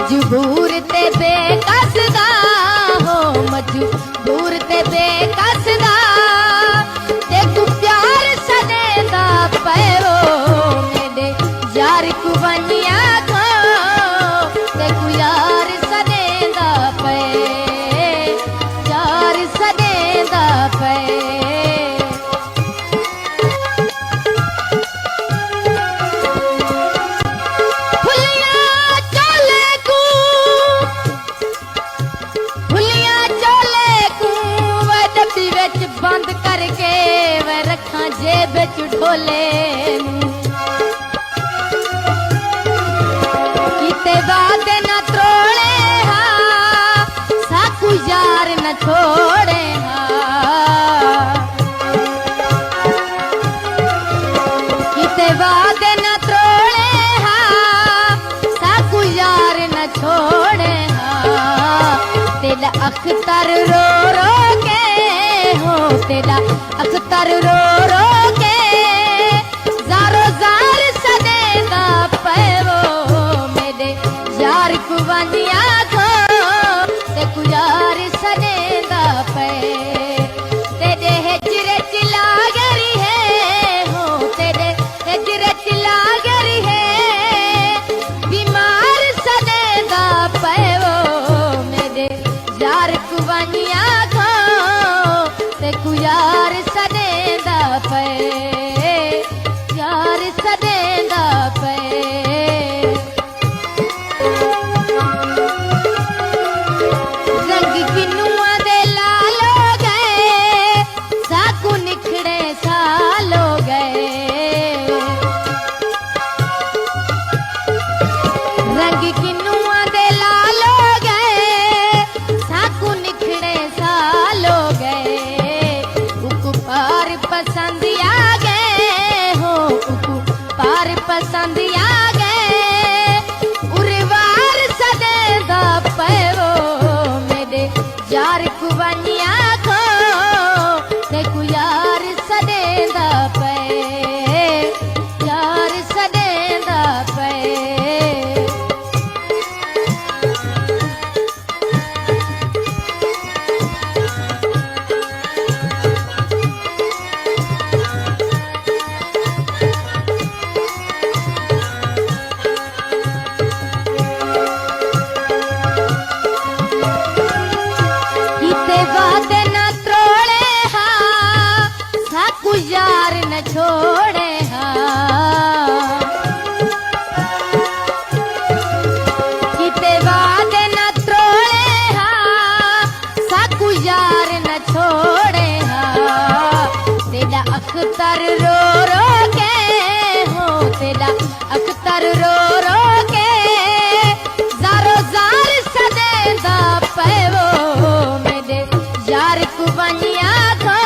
मजबूर ते बेकसदा हो मजबूर ते बेकसदा देखू प्यार सदेदा पैरो मेरे यार को बनिया खो देखू यार सदेदा पे यार सदेदा पे बंद करके वे रखा जेब ढोले किते वादे न त्रोड़े हा साकू यार न छोड़े हा किते वादे न त्रोड़े हा साकू यार न छोड़े हा तेरा अख्तर रो रो के तेरा अख्तर रो रो के ज़ारो ज़ार सदेदा पैरो मेरे यार को बनिया खो देखू यार सदेदा पे तेरे हिजरे चिला गरी है हो तेरे हिजरे चिला गरी है बीमार सदेदा पैरो मेरे यार को बनिया खो देखू यार सदेदा पे यार सदेदा पे रंग किनुआ दे लाल हो गए साकू निखड़े साल हो गए रंग किनुआ दे लाल हो गए साकू निखड़े साल हो गए पार पसंद आ गए हो पार पसंद आ गए उर्वार सदेदा पैरो मेरे यार को बनिया खो देखू यार सदेदा पे यार सदेदा पे वादे न त्रोड़े हा साकू यार न छोड़े हा किते वादे न त्रोड़े हा साकू यार न छोड़े हा तेरा अख्तर रो रो के हो तेरा अख्तर रो रो के ज़ारो ज़ार सदेदा पैरो यार को बनिया खो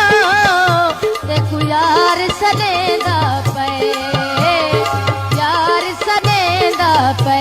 देखू यार सदेदा पे यार सदेदा पे